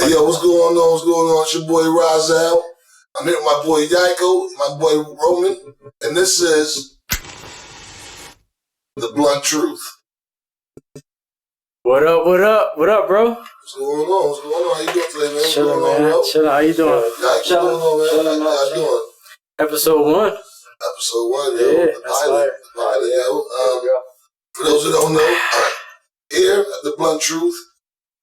Hey, yo, what's going on? What's going on? It's your boy Rozal. I'm here with my boy Yaiko, my boy Roman, and this is The Blunt Truth. What up, bro? What's going on? What's going on? How you doing today, man? Chilling, man. Chilling. How you doing? What's going on, man? How you doing? Episode 1. Episode 1, yo. Yeah, The pilot, yo. For those who don't know, here at The Blunt Truth,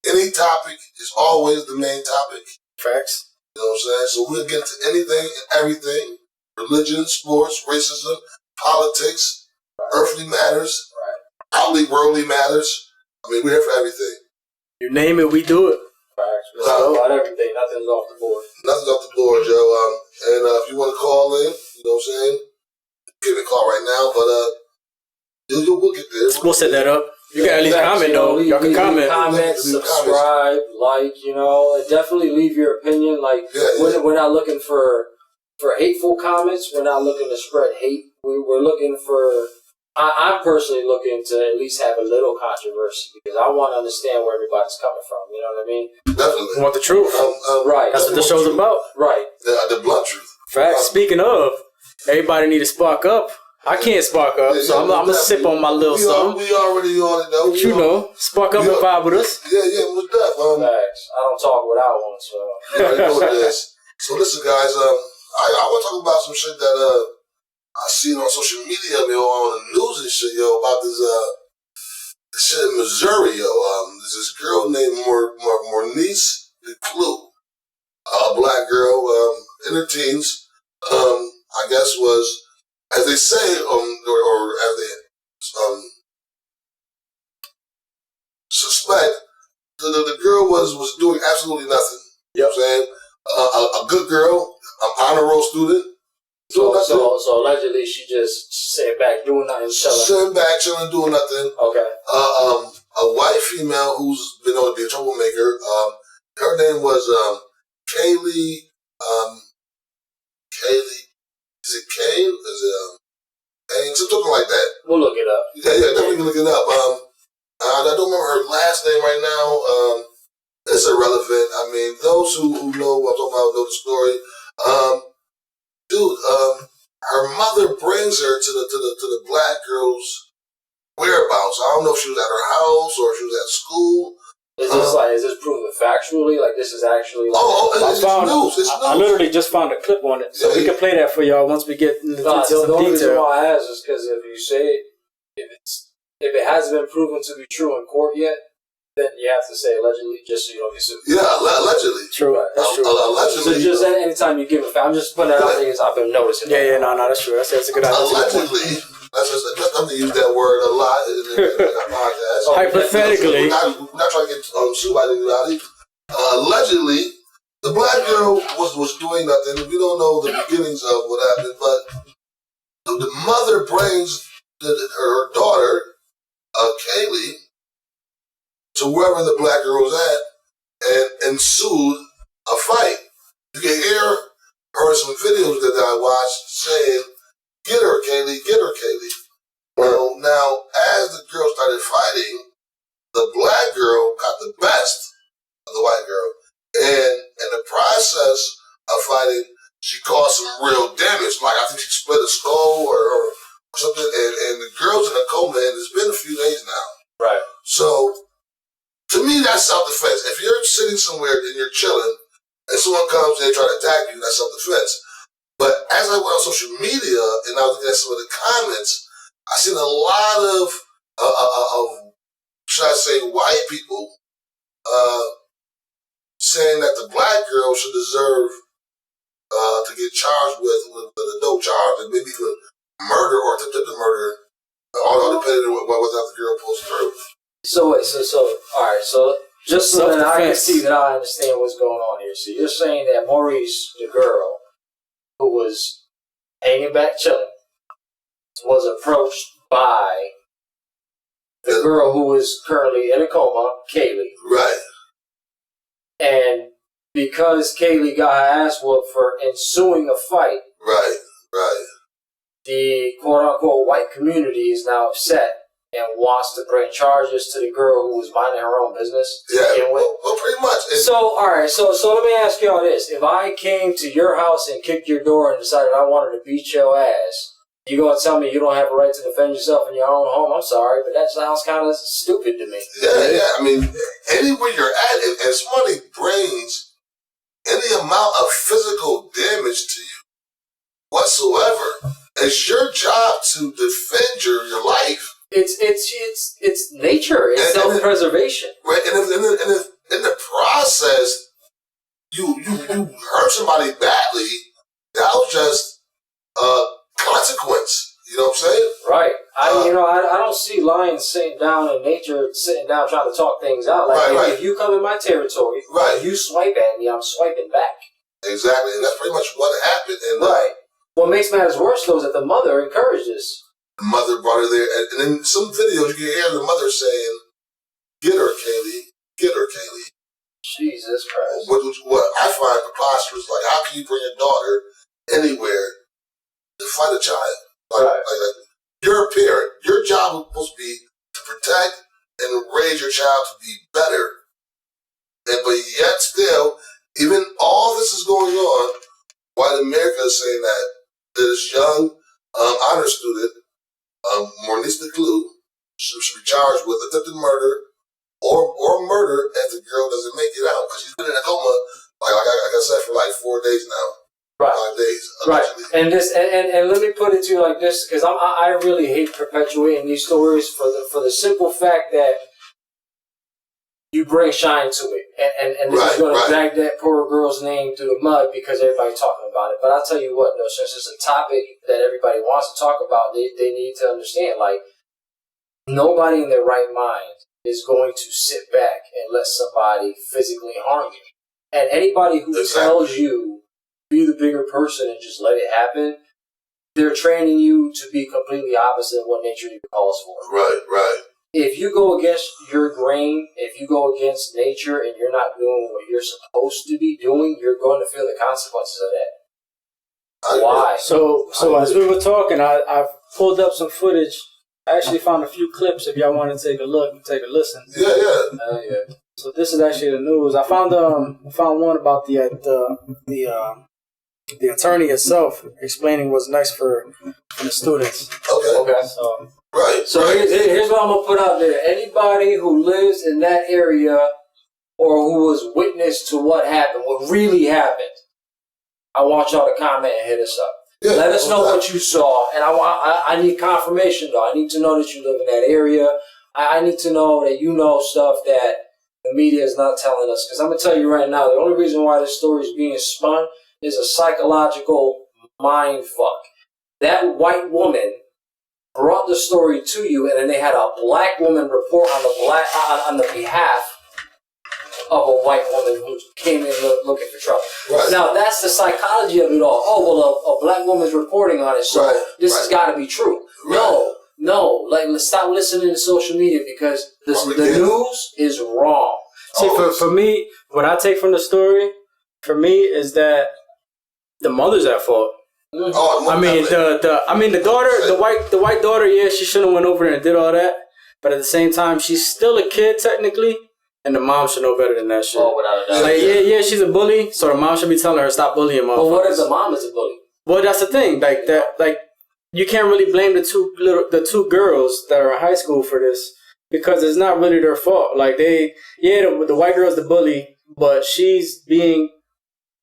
any topic is always the main topic. Facts. You know what I'm saying? So we'll get into anything and everything. Religion, sports, racism, politics, earthly matters, outly worldly matters. I mean, we're here for everything. You name it, we do it. Facts. About everything. Nothing's off the board. Nothing's off the board, Joe. And if you want to call in, you know what I'm saying? Give me a call right now, but we'll get there. We'll set that up. You can at least comment, though. Y'all can comment. Comment, subscribe, like, and definitely leave your opinion. Like, we're not looking for hateful comments. We're not looking to spread hate. We're looking for... I'm personally looking to at least have a little controversy because I want to understand where everybody's coming from. You know what I mean? Definitely. We want the truth. Right. That's what the show's about. Right. The blunt truth. Facts. Speaking of, everybody need to spark up. I can't spark up, so I'm going to sip on my little something. We already on it, though. But you know, spark up and vibe with us. Yeah, what's that? Facts. I don't talk without one, so. Yeah, I know what it is. So listen, guys, I want to talk about some shit that I seen on social media, on the news and shit, about this shit in Missouri, There's this girl named Mornice DeClue, a black girl in her teens, I guess was, as they say, or as they suspect, the girl was doing absolutely nothing. You know what I'm saying? A good girl, an honor roll student. So allegedly she just sitting back doing nothing, chilling. Sitting back, chilling, doing nothing. Okay. A white female who's been known to be a troublemaker. Her name was Kaylee. Kaylee. Is it Kane? Is it something like that? We'll look it up. Yeah, definitely look it up. I don't remember her last name right now. It's irrelevant. I mean, those who know what I'm talking about know the story. Dude, her mother brings her to the black girl's whereabouts. I don't know if she was at her house or if she was at school. Is this proven factually? Like this is actually like it's news. It's news. I literally just found a clip on it, so we can play that for y'all once we get into some detail. The only reason why I ask is because if you say if it hasn't been proven to be true in court yet, then you have to say allegedly, just so you don't get sued. Yeah, allegedly. True. That's true. Allegedly. So just anytime you give a fact, I'm just putting that out there because I've been noticing. No, that's true. That's a good idea. Allegedly. That's I'm going to use that word a lot in the podcast. Hypothetically. We're not trying to get sued by anybody. Allegedly, the black girl was doing nothing. We don't know the beginnings of what happened, but the mother brings her daughter, Kaylee, to wherever the black girl was at and ensued a fight. You can hear her in some videos that I watched saying, "Get her, Kaylee, get her, Kaylee." Well, now, as the girl started fighting, the black girl got the best of the white girl. And in the process of fighting, she caused some real damage. Like, I think she split a skull or something. And the girl's in a coma, and it's been a few days now. Right. So, to me, that's self-defense. If you're sitting somewhere and you're chilling, and someone comes and they try to attack you, that's self-defense. But as I went on social media and I was looking at some of the comments, I seen a lot of should I say, white people saying that the black girl should deserve to get charged with a dope charge and maybe even murder or attempted murder, all depending on what the girl pulls through. So all right. So just so that I can see that I understand what's going on here. So you're saying that Maurice, the girl who was hanging back chilling, was approached by the girl who is currently in a coma, Kaylee. Right. And because Kaylee got her ass whooped for ensuing a fight, right, the quote-unquote white community is now upset and wants to bring charges to the girl who was minding her own business to begin with. Well, pretty much. So, all right. So let me ask y'all this: if I came to your house and kicked your door and decided I wanted to beat your ass, you gonna tell me you don't have a right to defend yourself in your own home? I'm sorry, but that sounds kind of stupid to me. Yeah. I mean, anywhere you're at, and somebody brings any amount of physical damage to you whatsoever, it's your job to defend your life. It's nature. It's self-preservation. Right, and if in the process you hurt somebody badly, that was just a consequence. You know what I'm saying? Right. I don't see lions sitting down in nature, sitting down trying to talk things out. Like if you come in my territory, and you swipe at me, I'm swiping back. Exactly, and that's pretty much what happened. And what makes matters worse though is that the mother encouraged this. The mother brought her there, and in some videos you can hear the mother saying, "Get her, Kaylee. Get her, Kaylee." Jesus Christ. What I find preposterous. Like, how can you bring your daughter anywhere to fight a child? Like, you're a parent. Your job is supposed to be to protect and raise your child to be better. But yet still, even all this is going on, while America is saying that this young honor student, Maurice DeClue, should be charged with attempted murder or murder if the girl doesn't make it out, because she's been in a coma, like I said, for like 4 days now. Right. 5 days. Allegedly. Right. And this, and let me put it to you like this, because I really hate perpetuating these stories for the simple fact that you bring shine to it, and this is going to drag that poor girl's name through the mud because everybody's talking about it. But I'll tell you what, though, since it's a topic that everybody wants to talk about, they need to understand, like, nobody in their right mind is going to sit back and let somebody physically harm you. And anybody who tells you be the bigger person and just let it happen, they're training you to be completely opposite of what nature even calls for. Right. If you go against your grain, if you go against nature and you're not doing what you're supposed to be doing, you're going to feel the consequences of that. Why? So as we were talking, I pulled up some footage. I actually found a few clips if y'all want to take a look and take a listen. Yeah. So this is actually the news. I found one about the attorney itself explaining what's next for the students. Okay. So here's what I'm gonna put out there. Anybody who lives in that area or who was witness to what happened, what really happened, I want y'all to comment and hit us up. Yeah, let us know what you saw, and I need confirmation though. I need to know that you live in that area. I need to know that you know stuff that the media is not telling us. Because I'm gonna tell you right now, the only reason why this story is being spun is a psychological mind fuck. That white woman brought the story to you, and then they had a black woman report on the behalf of a white woman who came in looking for trouble. Right. Now, that's the psychology of it all. Oh, well, a black woman's reporting on it, so this has got to be true. Right. No. Let's stop listening to social media because the news is wrong. See, for me, what I take from the story, for me, is that the mother's at fault. Mm-hmm. The daughter, the white daughter, yeah, she shouldn't have went over there and did all that. But at the same time, she's still a kid technically. And the mom should know better than that shit. Oh, without a doubt. Like, yeah, she's a bully, so the mom should be telling her stop bullying motherfuckers. But what if the mom is a bully? Well, that's the thing. Like you can't really blame the two girls that are in high school for this because it's not really their fault. Like the white girl's the bully, but she's being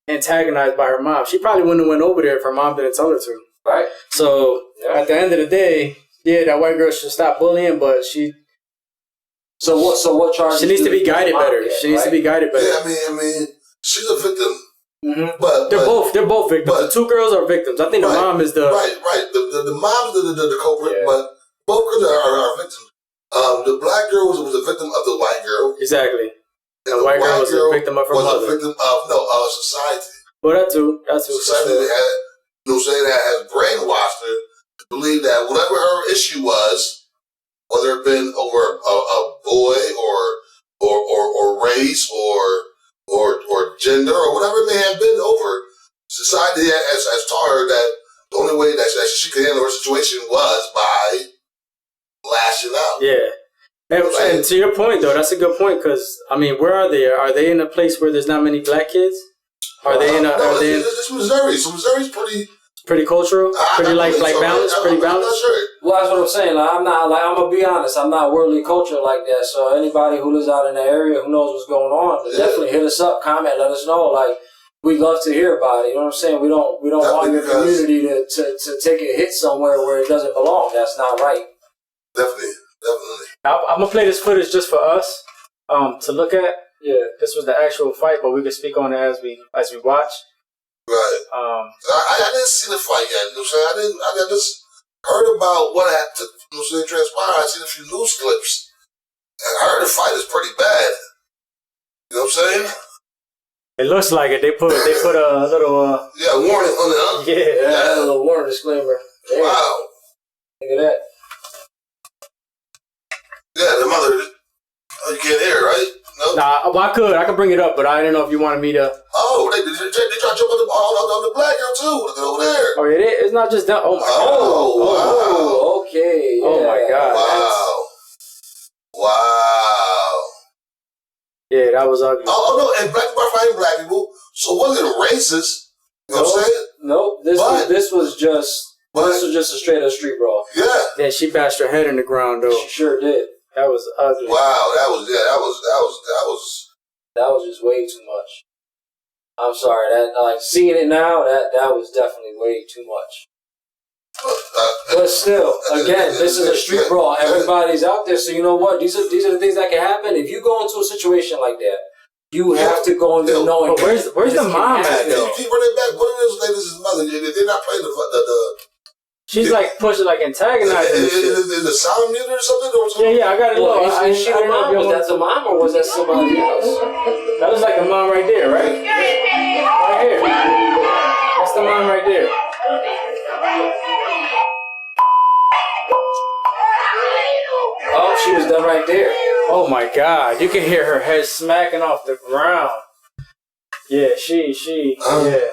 antagonized by her mom. She probably wouldn't have went over there if her mom didn't tell her to. Right. So at the end of the day, yeah, that white girl should stop bullying, but she. So what charge? She needs to be guided better. She needs to be guided better. Yeah, I mean, she's a victim. Mm-hmm. But they're both victims. The two girls are victims. I think the mom is the right. The mom's the culprit, but both girls are victims. The black girl was a victim of the white girl. Exactly. And the white girl was a victim of her mother. Was a victim of society. Well, that too. Society that has brainwashed her to believe that whatever her issue was. Whether it been over a boy or race or gender or whatever it may have been over, society has taught her that the only way that she could handle her situation was by lashing out. Yeah. And to your point, though, that's a good point because, I mean, where are they? Are they in a place where there's not many black kids? Are they in a... No, it's Missouri. So Missouri's pretty cultural? Pretty, balanced? Pretty balanced? I'm not sure. Well, that's what I'm saying. Like, I'm going to be honest. I'm not worldly cultured like that. So anybody who lives out in the area who knows what's going on, definitely hit us up, comment, let us know. Like, we'd love to hear about it. You know what I'm saying? We don't want your community to take a hit somewhere where it doesn't belong. That's not right. Definitely. I'm going to play this footage just for us to look at. Yeah, this was the actual fight, but we can speak on it as we watch. Right. I didn't see the fight yet. You know what I'm saying? I just heard about what happened. You know what I'm saying? Transpired. I seen a few news clips, and I heard the fight is pretty bad. You know what I'm saying? It looks like it. They put a little warning on it, huh? Yeah, a little warning disclaimer. Damn. Wow. Look at that. Yeah, the mother. Oh, you can't hear, right? No. Nah, well, I could bring it up, but I didn't know if you wanted me to. Oh, they try to jump on the black girl too. Look at over there. Oh, it's not just that. Oh my god. Oh, wow. Okay. Yeah. Oh my god. Wow. Yeah, that was ugly. Oh no, and black people are fighting black people, so it wasn't racist. You know what I'm saying? Nope. This was just a straight up street brawl. Yeah. Yeah, she bashed her head in the ground though. She sure did. That was ugly. Wow, that was just way too much. I'm sorry. That seeing it now, that was definitely way too much. But still, again, this is a street brawl. Everybody's out there, so you know what? These are the things that can happen. If you go into a situation like that, you have to go into knowing. But where's the mom at though? You keep running back. One of those ladies' mother. They're not playing the She's like pushing, like antagonizing. Is the sound muted or something? Yeah, I got it low. Is she the mom? Was that the mom or was that somebody else? That was like the mom right there, right? Right here. That's the mom right there. Oh, she was done right there. Oh my god, you can hear her head smacking off the ground. Yeah, yeah.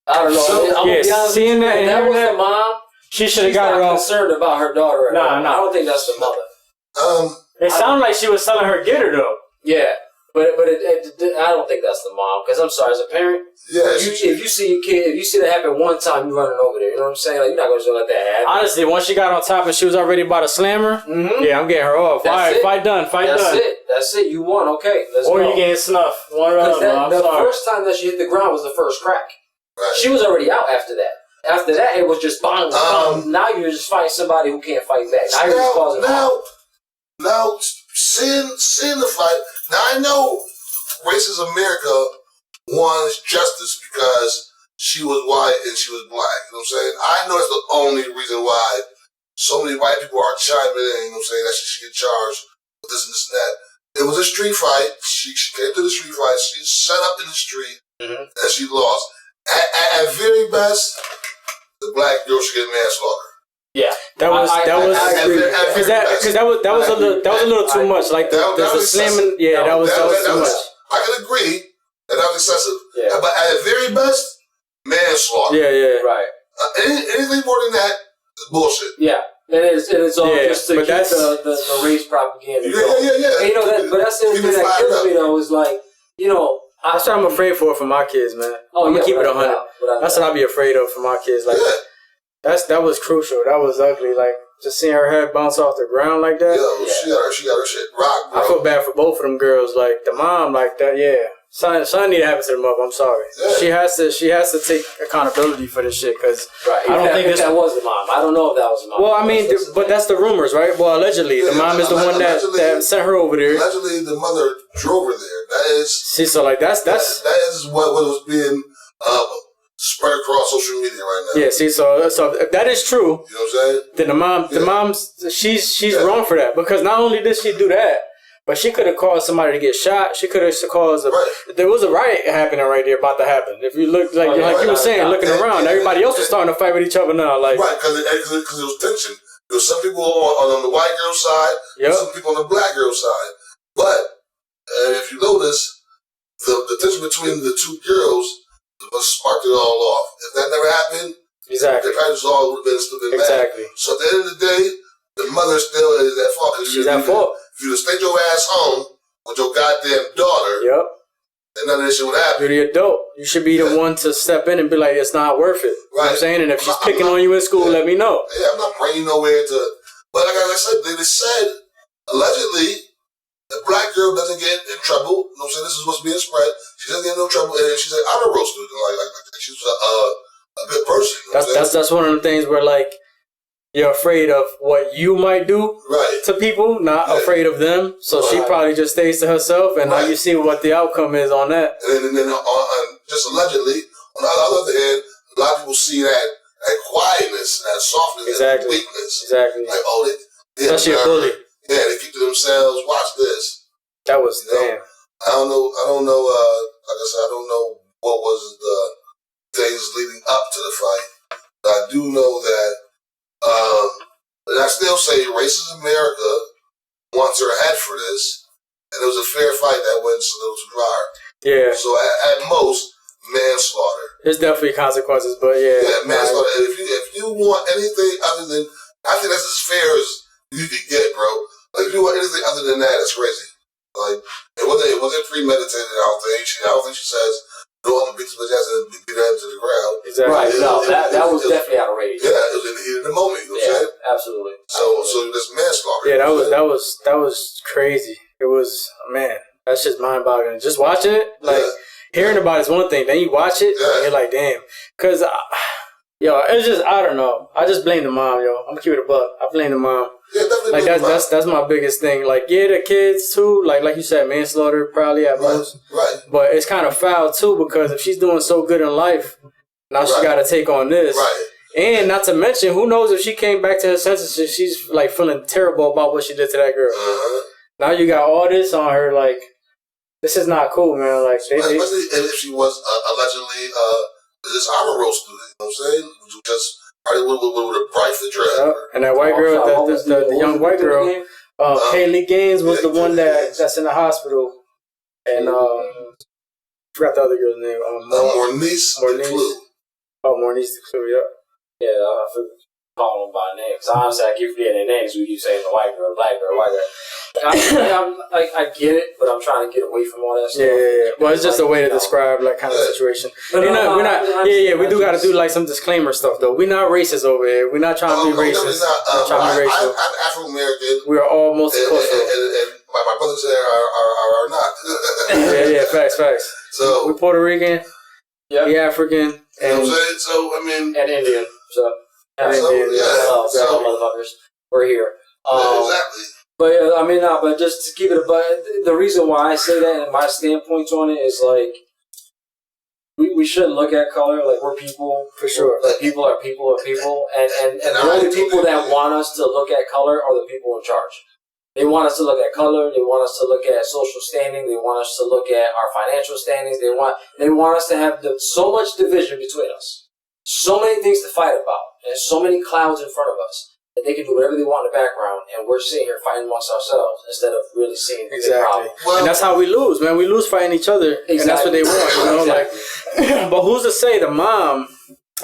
I don't know. I'm gonna be honest, seeing that and that was that, the mom. She should have got her off. Concerned about her daughter. No. I don't think that's the mother. It sounded like she was telling her get her though. Yeah, but I don't think that's the mom. Because I'm sorry, as a parent, if you see your kid, if you see that happen one time, you running over there. You know what I'm saying? Like, you're not gonna just let that happen. Honestly, once she got on top and she was already about to slam her, yeah, I'm getting her off. Fight done. That's it. You won. Okay, let's go. Or you getting snuffed. One or the the first time that she hit the ground was the first crack. Right. She was already out after that. After that, it was just bang, bang. Now you're just fighting somebody who can't fight back. Now, seeing the fight. Now I know Racist America wants justice because she was white and she was black. You know what I'm saying? I know that's the only reason why so many white people are chiming in. You know what I'm saying? That she should get charged with this and this and that. It was a street fight. She came to the street fight. She set up in the street and she lost. At very best, the black girl should get manslaughter. Yeah, that was a little too much. Like the slamming, that was too much. I can agree that was excessive. Yeah. But at the very best, manslaughter. Yeah. Right. Anything more than that is bullshit. Yeah. It's all just to keep the race propaganda. Yeah. And you know but that's the only thing that kills me though is like, you know. That's what I'm afraid for my kids, man. I'm gonna keep it 100. That's what I'll be afraid of for my kids. Like that was crucial. That was ugly. Like just seeing her head bounce off the ground like that. She got her shit rocked, bro. I feel bad for both of them girls. Like the mom, like that. Yeah, son need to happen to the mother. I'm sorry. Yeah. She has to take accountability for this shit because I don't think that was the mom. I don't know if that was the mom. Well, I mean, but that's the rumers, right? Well, allegedly, the mom is the one that sent her over there. Allegedly, the mother drove her there. That is. See, so like that is what was being spread across social media right now. Yeah. See, so if that is true, you know what I'm saying? Then the mom's she's wrong for that because not only did she do that, but she could have caused somebody to get shot. She could have caused there was a riot happening right there about to happen. If you look like you were saying, looking around, everybody else was starting to fight with each other now. Like because it was tension. There was some people on the white girl side, some people on the black girl side. But if you notice, the tension between the two girls sparked it all off. If that never happened, Exactly. The parents all would have been mad. Exactly. So at the end of the day, the mother still is at fault. She's at fault. If you stayed your ass home with your goddamn daughter, yep, then none of this shit would happen. You're the adult. You should be the one to step in and be like, it's not worth it. Right. You know what I'm saying? And if she's picking on you in school, let me know. Yeah, I'm not bringing you nowhere to. But like I said, they said, allegedly, the black girl doesn't get in trouble. You know what I'm saying? This is what's being spread. She doesn't get in no trouble. And she's an honor roll student. Like she's a good person. You know that's one of the things where, like, you're afraid of what you might do to people, not afraid of them. So she probably just stays to herself, and now you see what the outcome is on that. And then just allegedly, on the other hand, a lot of people see that quietness, that softness, that weakness. Exactly. Like, especially a bully. Yeah, they keep to themselves. Watch this. That was damn. I don't know. Like I said, I don't know what was the things leading up to the fight. But I do know that. And I still say Racist America wants her head for this, and it was a fair fight that went a little too far. Yeah. So at most, manslaughter. There's definitely consequences, but yeah. Yeah, manslaughter. And if you want anything other than, I think that's as fair as you can get, bro. Like if you want anything other than that, that's crazy. Like it wasn't premeditated. I don't think she says, "No, I'm gonna beat this bitch ass and beat her into the ground." Exactly. Right. No, that was definitely outrageous. Yeah, it was in the heat of the moment. You know what I'm saying? Absolutely. So this manslaughter. Yeah, that was crazy. It was, man, that's just mind boggling. Just watching it, like hearing about it is one thing. Then you watch it, and you're like, damn. Cause it's just, I don't know. I just blame the mom, yo. I'm gonna keep it a buck. I blame the mom. Yeah, definitely. Like that's my biggest thing. Like, yeah, the kids too. Like you said, manslaughter probably at most. Right. But it's kind of foul too, because if she's doing so good in life, now she got to take on this. Right. And not to mention, who knows if she came back to her senses, she's like feeling terrible about what she did to that girl. Now you got all this on her. Like, this is not cool, man. Like, especially if she was allegedly this honor roll student. You know what I'm saying? Just probably with a bright future. And that white girl, the young white girl, Haley Gaines was the one that's in the hospital. And forgot the other girl's name. Mornice Declue. Oh, Mornice Declue, yeah. Yeah, I forgot calling them by name. Because honestly, I keep forgetting their names. We keep saying the white girl, black girl, white girl. I get it, but I'm trying to get away from all that stuff. Yeah. Well, it's just a way to describe like kind of situation. We're not. We do got to do like some disclaimer stuff though. We're not racist over here. We're not trying to be racist. I'm Afro American. We are all multicultural. And my brothers there are not. yeah. Facts. So we're Puerto Rican. Yeah. We African. You know what I'm saying? So I mean, and Indian. So motherfuckers, we're here. Exactly. But but just to keep it, but the reason why I say that and my standpoints on it is like we shouldn't look at color like we're people for sure. Like people are people, and the only people that want us to look at color are the people in charge. They want us to look at color. They want us to look at social standing. They want us to look at our financial standings. They want us to have so much division between us, so many things to fight about, and so many clouds in front of us that they can do whatever they want in the background, and we're sitting here fighting amongst ourselves instead of really seeing the problem. Well, and that's how we lose, man. We lose fighting each other, and that's what they want, you know. Like, but who's to say the mom?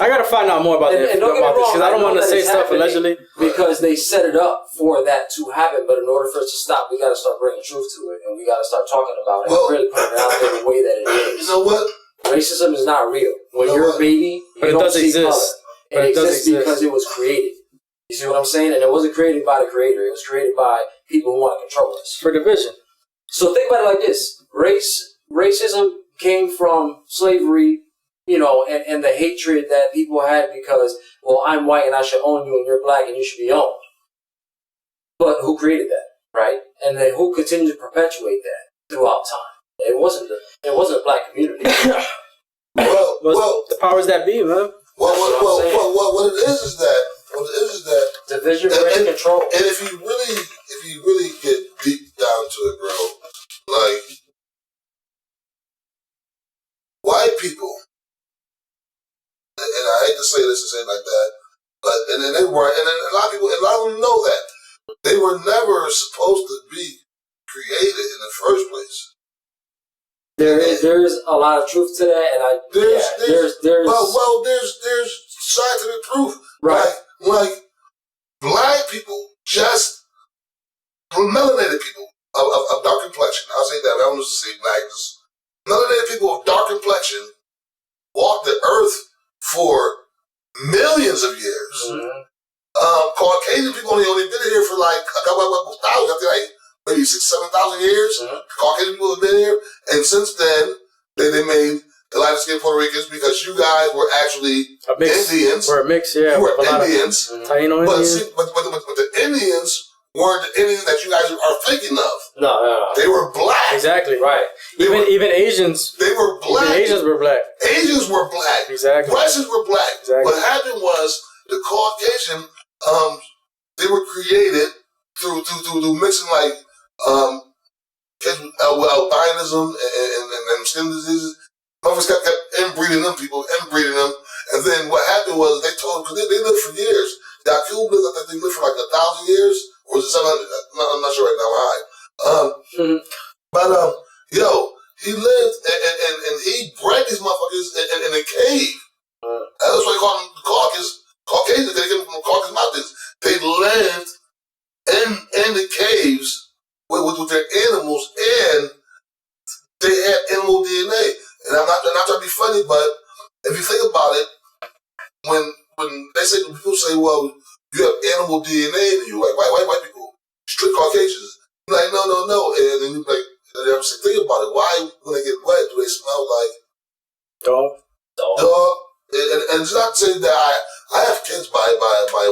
I gotta find out more about this because I don't want to say stuff allegedly because they set it up for that to happen. But in order for it to stop, we got to start bringing truth to it, and we got to start talking about it and really putting it out there the way that it is. You know what? Racism is not real. When you're a baby, you don't see color. It exists because it was created. You see what I'm saying? And it wasn't created by the creator. It was created by people who want to control us. For division. So think about it like this. Racism came from slavery, you know, and the hatred that people had because, well, I'm white and I should own you and you're black and you should be owned. But who created that, right? And then who continued to perpetuate that throughout time? It wasn't a black community. well, the powers that be, man. What it is that division and control. And if you really get deep down to it, bro, like white people, and I hate to say this and say it like that, but and then a lot of them know that they were never supposed to be created in the first place. There's a lot of truth to that, and there's scientific proof. Right. Like black people, just melanated people of dark complexion. I'll say that. I don't just say black. Just melanated people of dark complexion walked the earth for millions of years. Mm-hmm. Caucasian people only been here for like a couple thousand, I think like maybe 6,000-7,000 years. Mm-hmm. Caucasian people have been here, and since then they made the lighter skinned Puerto Ricans because you guys were actually Indians. We're a mix, yeah. You were Indians. Taino Indians. But the Indians weren't the Indians that you guys are thinking of. No. They were black. Exactly. Right. Even Asians. They were black. Even Asians were black. Asians were black. Exactly. Russians were black. Exactly. What happened was the Caucasian, they were created through mixing like albinism and skin diseases. Motherfuckers kept inbreeding them, and then what happened was they told them because they lived for years. The Cubans, I think they lived for like 1,000 years, or was it 700? I'm not sure right now. But he lived and he bred these motherfuckers in a cave. That's why they call them Caucasians. They came from the Caucasus Mountains. They lived in the caves with their animals, and they had animal DNA. And I'm not trying to be funny, but if you think about it, when they say, people say, well, you have animal DNA in you, like white people, strict Caucasians. You're like, no. And then you're like, I'm saying, think about it. Why, when they get wet, do they smell like dog? And it's not saying that I have kids by a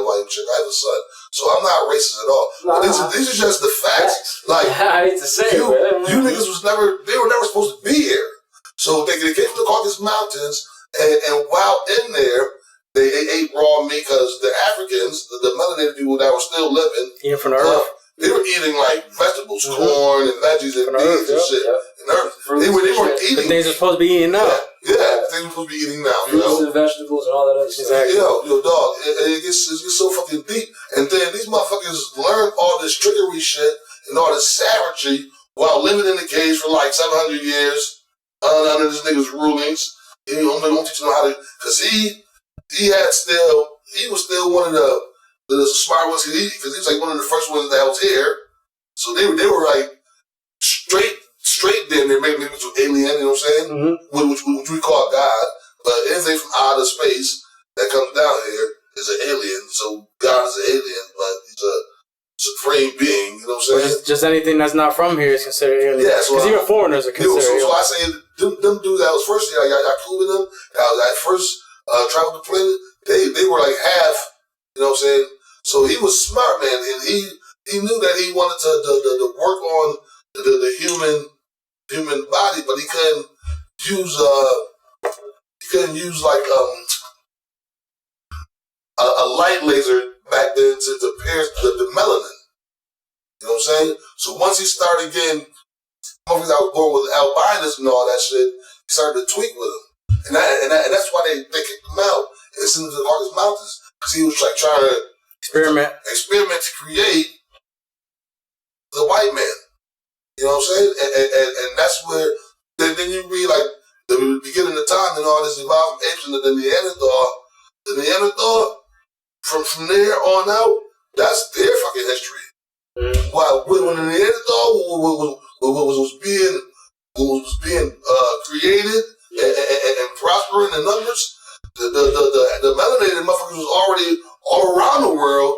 white chick. I have a son, so I'm not racist at all. But these are just the facts. Like, I hate to say you niggas they were never supposed to be here. So they came from the Caucasus Mountains, and while in there, they ate raw meat because the Africans, the melanated people that were still living, eating from the earth. They were eating like vegetables, corn, and veggies, and beans and shit. And earth. They weren't eating. The things they're supposed to be eating now. Yeah, things we're supposed to be eating now. Fruits and vegetables and all that other stuff. Exactly. Yo, dog, it gets so fucking deep. And then these motherfuckers learn all this trickery shit and all this savagery while living in the caves for like 700 years. Under this nigga's rulings, he don't teach him how to, because he was still one of the smart ones, because he was like one of the first ones that was here. So they were like straight then. They made me to alien, you know what I'm saying? Mm-hmm. Which we call God, but anything from outer space that comes down here is an alien. So God is an alien, but he's a supreme being, you know what I'm saying? Just anything that's not from here is considered alien. Yeah, because even foreigners are considered alien. So I say, them dudes that was first here, Yakuba and them, that first traveled the planet, they were like half, you know what I'm saying? So he was smart, man, and he knew that he wanted to work on the human body, but he couldn't use like a light laser back then to pierce the melanin. You know what I'm saying? So once he started getting motherfuckers that was born with albinism and all that shit, he started to tweak with them. And that's why they kicked him out and sent him to the Caucasus Mountains. Because he was like trying to experiment to create the white man. You know what I'm saying? And that's where then you read like the beginning of time and all this evolved from apes and the Neanderthal. The Neanderthal, from there on out, that's their fucking history. Mm-hmm. While when the Neanderthal was being created and prospering in numbers, the melanated motherfuckers was already all around the world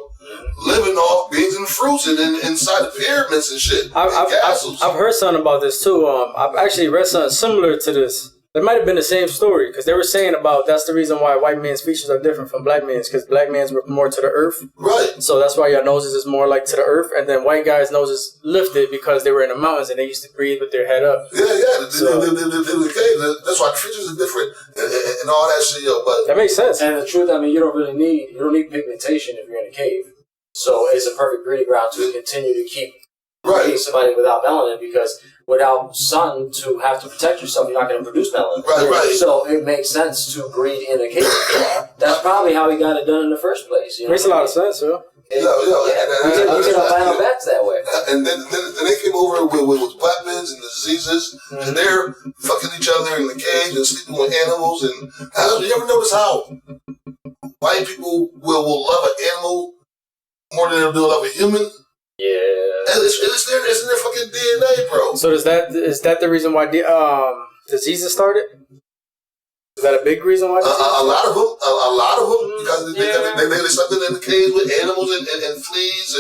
living off beans and fruits and inside the pyramids and shit. I've heard something about this too. I've actually read something similar to this. It might have been the same story, because they were saying about that's the reason why white men's features are different from black men's, because black men's were more to the earth. Right. So that's why your noses is more like to the earth, and then white guys' noses lifted because they were in the mountains and they used to breathe with their head up. Yeah. So, that's why the features are different and all that shit, yo. But that makes sense. And the truth, I mean, you don't need pigmentation if you're in a cave. So it's a perfect breeding ground to continue to keep somebody without melanin, because without sun to have to protect yourself, you're not going to produce melanin. Right. So it makes sense to breed in a cave. That's probably how he got it done in the first place. You know makes a lot of sense, yo. You get albino bats that way. And then they came over with weapons and diseases, and they're fucking each other in the cage and sleeping with animals. And you ever notice how white people will love an animal more than they'll love a human. Yeah. And it's in their fucking DNA, bro. So is that the reason why diseases started? Is that a big reason why? A lot of them, because they slept in the cage with animals and fleas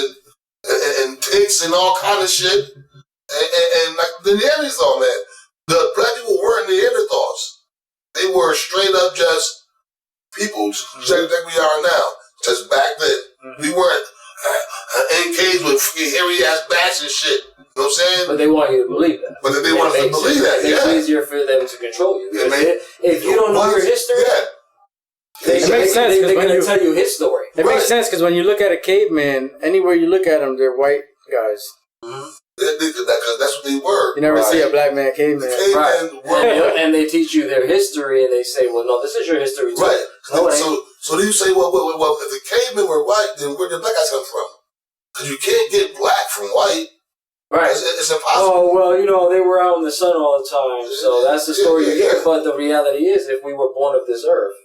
and ticks and all kind of shit. And like the Neanderthal, man, the black people weren't Neanderthals. They were straight up just people, just like we are now. Just back then, we weren't in cages with fucking hairy ass bats and shit. You know what I'm saying? But they want you to believe that. But they want us to believe that. It makes it easier for them to control you. If you don't know your history, it makes sense. They're going to tell you his story. It makes sense because when you look at a caveman, anywhere you look at them, they're white guys. Mm-hmm. Because that's what they were. You never see a black man caveman. And they teach you their history, and they say, "Well, no, this is your history too." Right. No, so then you say, well, if the cavemen were white, then where did black guys come from? Because you can't get black from white. Right. It's impossible. Oh, well, they were out in the sun all the time, so that's the story you get. But the reality is, if we were born of this earth,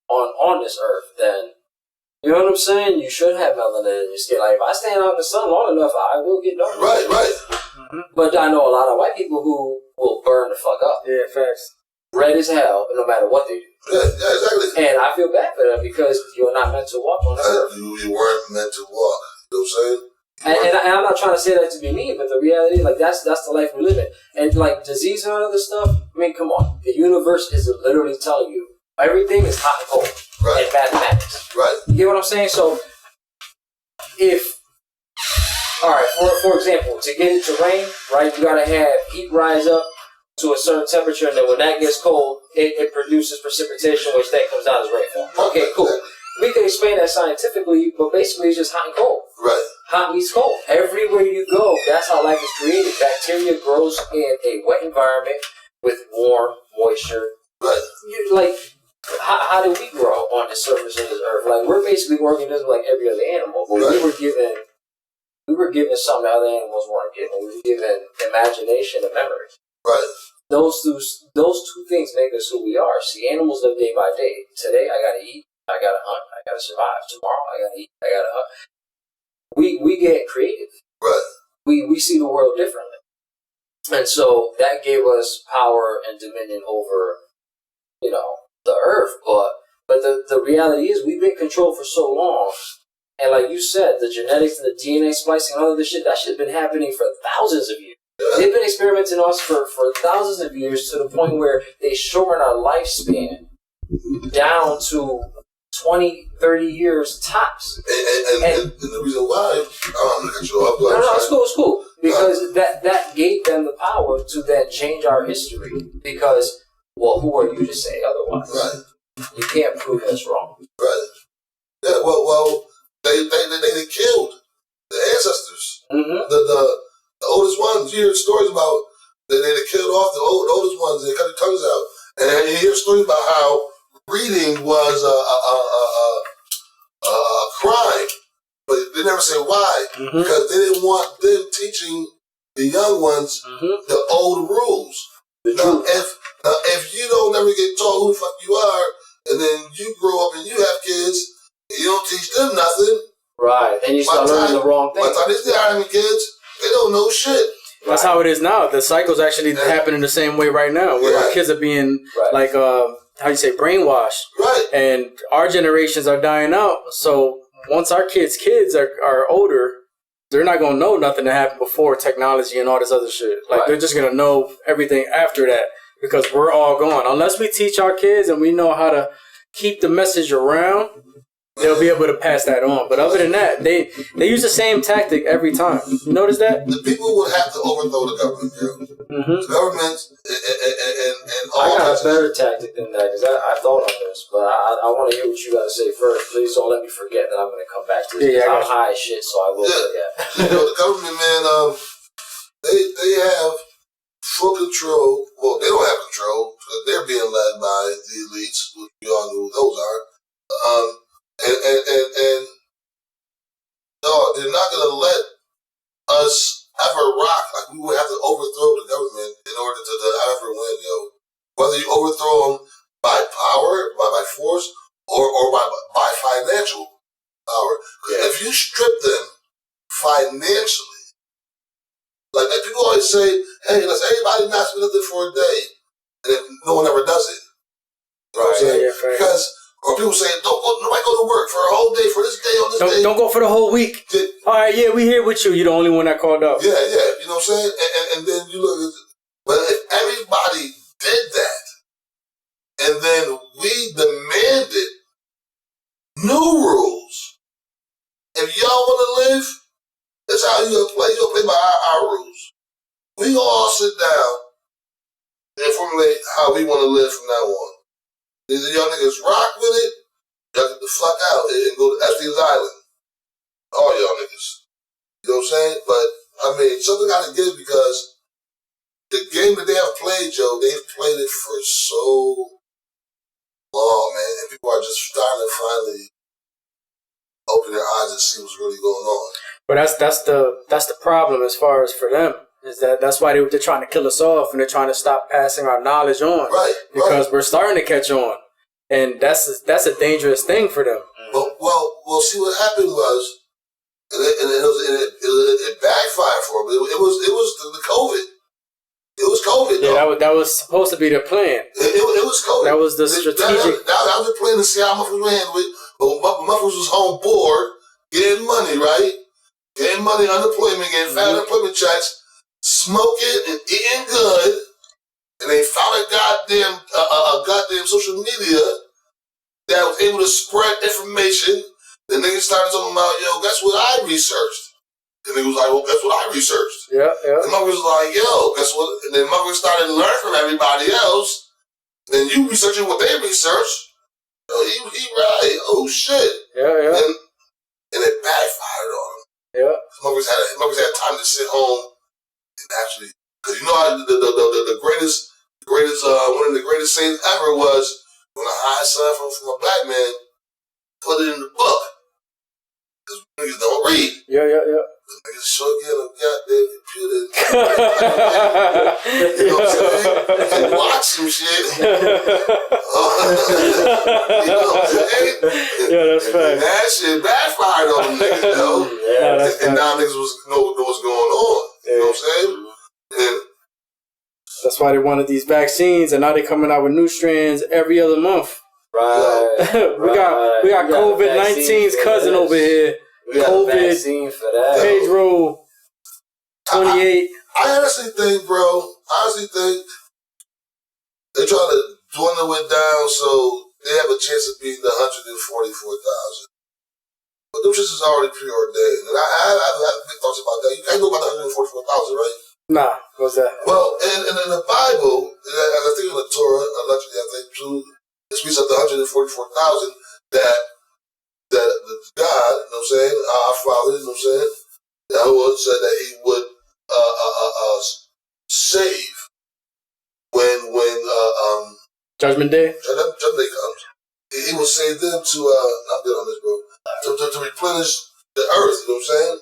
on this earth, then, you know what I'm saying? You should have melanin in your skin. Like, if I stand out in the sun long enough, I will get dark. Right. Mm-hmm. But I know a lot of white people who will burn the fuck up. Yeah, facts. Red as hell, no matter what they do. Yeah, exactly. And I feel bad for them because you're not meant to walk on this earth. You weren't meant to walk. You know what I'm saying? And I'm not trying to say that to be mean, but the reality, like, that's the life we live in. And, like, disease and other stuff, I mean, come on. The universe is literally telling you everything is hot and cold. Right. And mathematics. Right. You get what I'm saying? So, for example, to get it to rain, right, you gotta have heat rise up to a certain temperature, and then when that gets cold, it produces precipitation, which then comes down as rainfall. Okay, cool. We can explain that scientifically, but basically it's just hot and cold. Right. Hot meets cold. Everywhere you go, that's how life is created. Bacteria grows in a wet environment with warm moisture. Right. How do we grow on the surface of this earth? Like, we're basically organisms like every other animal, but we were given something that other animals weren't given. We were given imagination and memory. Right. Those two things make us who we are. See, animals live day by day. Today, I gotta eat. I gotta hunt. I gotta survive. Tomorrow, I gotta eat. I gotta hunt. We get creative. Right. We see the world differently, and so that gave us power and dominion over, the earth. But the reality is, we've been controlled for so long, and like you said, the genetics and the DNA splicing and all of this shit, that shit's been happening for thousands of years. They've been experimenting on us for thousands of years, to the point where they shorten our lifespan down to 20, 30 years tops. And the reason why, I'm going to cut you off. No, it's cool. Because that gave them the power to then change our history. Because, well, who are you to say otherwise? Right. You can't prove us wrong. Right. Yeah, well, they killed the ancestors. Mm-hmm. The oldest ones. You hear stories about they killed off the oldest ones. They cut their tongues out. And you hear stories about how reading was a crime, but they never say why. Mm-hmm. Because they didn't want them teaching the young ones the old rules. Now, if you don't never get taught who the fuck you are, and then you grow up and you have kids, and you don't teach them nothing. Right. Then you start learning the wrong thing. By the time they start having kids, they don't know shit. That's how it is now. The cycle's actually happening the same way right now, where our kids are being brainwashed. Right. And our generations are dying out. So once our kids are older, they're not gonna know nothing that happened before technology and all this other shit. Like they're just gonna know everything after that, because we're all gone. Unless we teach our kids and we know how to keep the message around, they'll be able to pass that on. But other than that, they use the same tactic every time. You notice that? The people would have to overthrow the government, Joe. Mm-hmm. The government and all. I got a better tactic than that, because I thought on this, but I want to hear what you got to say first. Please don't let me forget that I'm going to come back to this. I'm high as shit, so I will forget. The government, man, they have full control. Well, they don't have control. They're being led by the elites, which we all know who those are. And they're not going to let us ever rock. Like, we would have to overthrow the government in order to ever win, Whether you overthrow them by power, by force, or by financial power. Because if you strip them financially, like people always say, hey, let's everybody not spend nothing for a day, and then no one ever does it. You know what I'm saying? Yeah, because or people say, nobody go to work for a whole day for this day on this day. Don't go for the whole week. All right, yeah, we here with you. You're the only one that called up. Yeah, you know what I'm saying? And then you look at, but if everybody did that, and then we demanded new rules, if y'all want to live, that's how you gonna play. You gonna play by our rules. We gonna all sit down and formulate how we want to live from now on. Either y'all niggas rock with it, y'all get the fuck out and go to Epstein's Island. All y'all niggas. You know what I'm saying? But, I mean, something gotta give because the game that they have played, Joe, they've played it for so long, man. And people are just starting to finally open their eyes and see what's really going on. But that's the problem as far as for them. Is that's why they're trying to kill us off and they're trying to stop passing our knowledge on. Right. Because we're starting to catch on. And that's a dangerous thing for them. Well, see what happened was, and it backfired for them. It was the COVID. It was COVID. Yeah, that was supposed to be the plan. It was COVID. That was the strategic. That was the plan to see how motherfuckers were handling it. But motherfuckers was home bored, getting money, right? Getting money, unemployment, getting fat unemployment checks, smoking and eating good, and they found a goddamn social media that was able to spread information. The niggas started talking about, yo, guess what I researched? The nigga was like, well, guess what I researched? Yeah. And motherfuckers was like, yo, guess what? And then motherfuckers started to learn from everybody else. And then you researching what they researched. Yo, he right. Oh shit. Yeah. And it backfired on him. Yeah. Motherfuckers had time to sit home and actually, because you know how the greatest one of the greatest sayings ever was when I hired something from a black man, put it in the book. Because niggas don't read. Yeah. Niggas sure get a goddamn computer. You know what I'm saying? You can watch some shit. You know what I'm saying? Yeah, that's fact. That shit backfired on them niggas, though. Yeah, and now niggas know what's going on. You know what I'm saying? And that's why they wanted these vaccines, and now they're coming out with new strands every other month. Right. we got COVID-19's cousin over here. We got COVID, a vaccine for that. Pedro 28. I honestly think, bro, they're trying to dwindle it down so they have a chance of beating the 144,000. But them shits is already preordained. And I have big thoughts about that. You can't know about the 144,000, right? Nah, what's that? Well, and in the Bible, as I think in the Torah, allegedly, I think too, it speaks of the 144,000 that God, you know what I'm saying, our Father, you know what I'm saying, Yahweh said that He would save when Judgment Day? Judgment Day comes. He will save them to I'm good on this, bro. To replenish the earth, you know what I'm saying?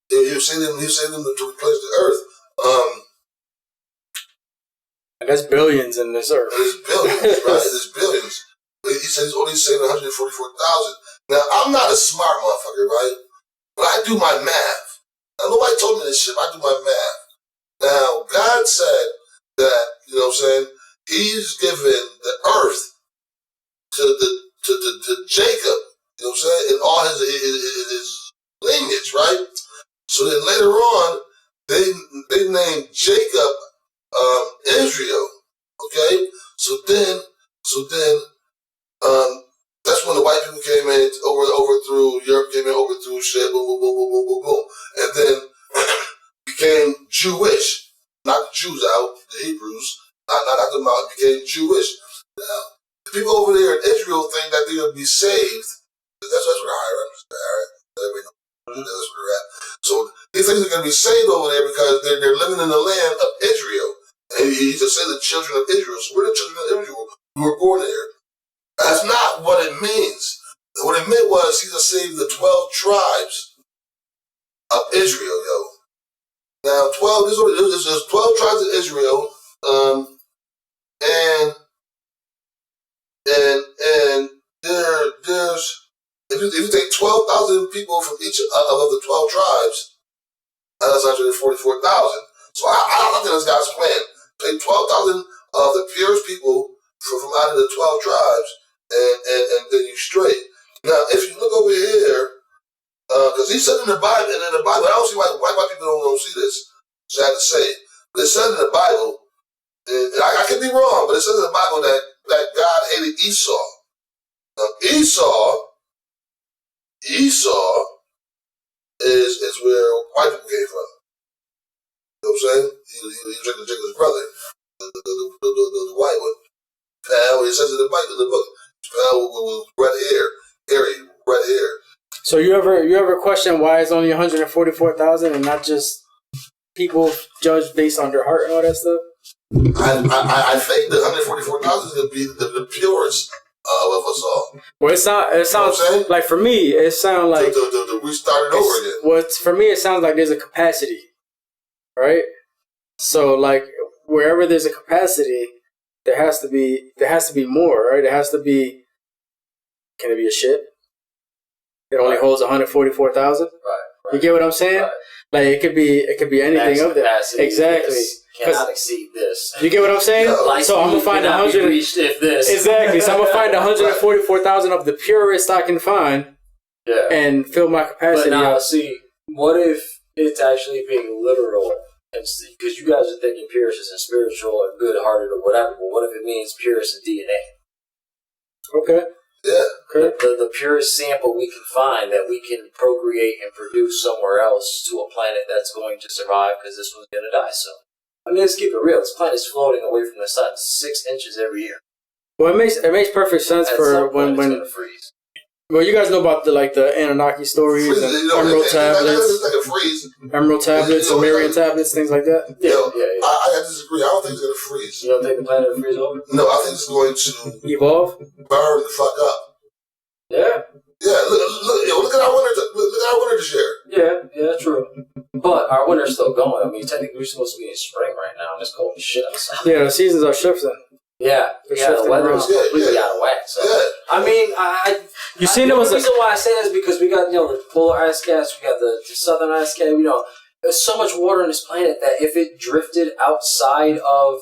He'll save them to replenish the earth. And there's billions in this earth. There's billions, right? There's billions. He said he's only saving 144,000. Now, I'm not a smart motherfucker, right? But I do my math. Now, nobody told me this shit, but I do my math. Now, God said that, you know what I'm saying, He's given the earth to Jacob, you know what I'm saying, and all his lineage, right? So then later on, they named Jacob Israel, okay? So then, that's when the white people came in, overthrew Europe, came in, overthrew shit, boom, boom, boom, boom, boom, boom, boom, and then became Jewish, not the Jews out, the Hebrews, not the Mount, became Jewish. Now, the people over there in Israel think that they're gonna be saved. That's where the higher ups are. That's where they're at. So they think they're gonna be saved over there because they're living in the land of Israel. And he just said the children of Israel. So we're the children of Israel who were born there. That's not what it means. What it meant was he just saved the 12 tribes of Israel, yo. Now, 12, there's 12 tribes of Israel, and if you take 12,000 people from each of the 12 tribes, that's 144,000. So I don't think this guy's plan. Take 12,000 of the purest people from out of the 12 tribes, and then you straight. Now, if you look over here, because he said in the Bible, and in the Bible, I don't see why white people don't see this. Sad to say, but it says in the Bible, and I could be wrong, but it says in the Bible that God hated Esau. Now, Esau is where white people came from. You know what I'm saying? He was Jacob's brother, the white one. Pal, it says in the book, pal with red hair, hairy, red hair. So you ever question why it's only 144,000 and not just people judged based on their heart and all that stuff? I think the 144,000 is going to be the purest of us all. Well, it sounds like, for me, it sounds like we started over again. Well, for me, it sounds like there's a capacity, right? So, like, wherever there's a capacity, there has to be more, right? There has to be. Can it be a ship? It only holds 144,000. Right. You get what I'm saying? Right. Like it could be anything of that. Exactly. Cannot exceed this. You get what I'm saying? So I'm gonna find 100. If this exactly. So I'm gonna find 144,000 of the purest I can find. Yeah. And fill my capacity. But now, see, what if it's actually being literal? Because you guys are thinking purest is in spiritual or good-hearted or whatever. But what if it means purest in DNA? Okay. Yeah. The purest sample we can find that we can procreate and produce somewhere else to a planet that's going to survive because this one's going to die soon. I mean, let's keep it real. This planet's floating away from the sun 6 inches every year. Well, it makes perfect sense for when it's going to freeze. Well, you guys know about the Anunnaki stories and Emerald tablets, Emerald tablets, Sumerian tablets, things like that. Yeah. I disagree. I don't think it's going to freeze. You don't think the planet will freeze over? No, I think it's going to evolve, burn the fuck up. Yeah. Yeah. Look at our winter. Look at our winter this year. Yeah, true. But our winter's still going. I mean, technically we're supposed to be in spring right now, and it's cold as shit outside. Yeah, the seasons are shifting. Yeah, the weather's completely out of whack. So, I mean, you seen it was the reason why I say that is because we got the polar ice caps, we got the southern ice cap. There's so much water on this planet that if it drifted outside of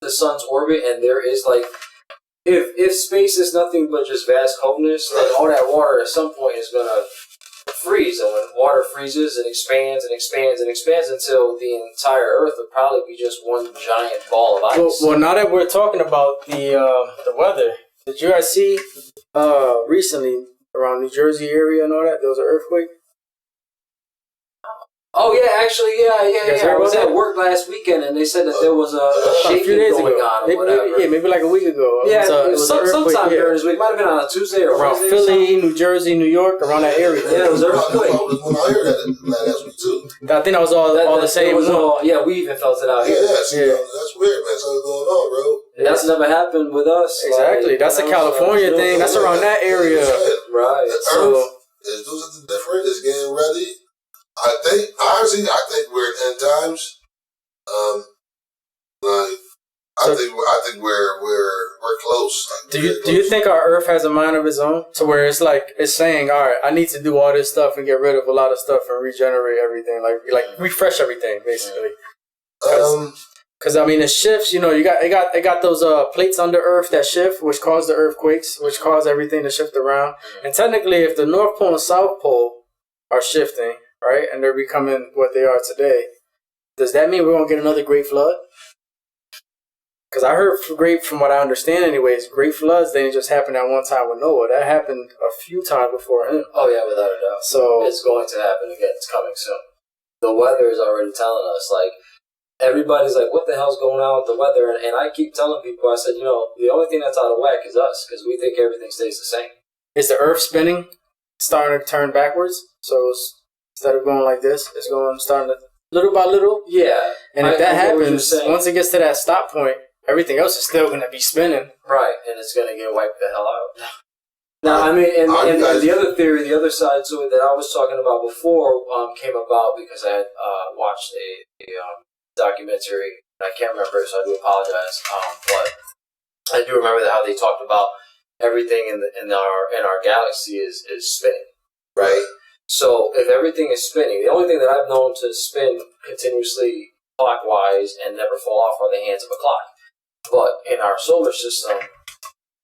the sun's orbit, and there is if space is nothing but just vast coldness, then all that water at some point is gonna freeze, and when water freezes, it expands and expands and expands until the entire Earth would probably be just one giant ball of ice. Well, now that we're talking about the weather, did you guys see recently around New Jersey area and all that there was an earthquake? Oh yeah, actually, yeah. I was at work last weekend, and they said that there was a shaking going on, or whatever. Maybe like a week ago. Yeah, it was sometime during this week. It might have been on a Tuesday or around Wednesday. Philly, New Jersey, New York, around that area. Yeah, it was an earthquake. I heard that last week too. I think that was all the same. Yeah, we even felt it out here. Yeah. That's weird, man. Something's going on, bro. That's never happened with us. Exactly. That's a California thing. That's around that area. Right. The Earth is doing something different. It's getting ready. I think we're in end times. I think we're close. Do you think our Earth has a mind of its own? So where it's saying, all right, I need to do all this stuff and get rid of a lot of stuff and regenerate everything, like refresh everything, basically. Because I mean, it shifts. You got those plates under Earth that shift, which cause the earthquakes, which cause everything to shift around. And technically, if the North Pole and South Pole are shifting, right, and they're becoming what they are today, does that mean we're gonna get another great flood? Because I heard from what I understand anyways, great floods didn't just happen at one time with Noah. That happened a few times before him. Oh yeah, without a doubt. So it's going to happen again. It's coming soon. The weather is already telling us, everybody's like, what the hell's going on with the weather? And I keep telling people, I said, the only thing that's out of whack is us, because we think everything stays the same. Is the Earth spinning, starting to turn backwards? So instead of going like this, it's starting to little by little. Yeah. And if that happens, once it gets to that stop point, everything else is still going to be spinning. Right, and it's going to get wiped the hell out. Now, I mean, and the other theory, the other side to it that I was talking about before came about because I had watched a documentary. I can't remember it, so I do apologize. But I do remember how they talked about everything in our galaxy is spinning, right? So if everything is spinning, the only thing that I've known to spin continuously clockwise and never fall off are the hands of a clock. But in our solar system,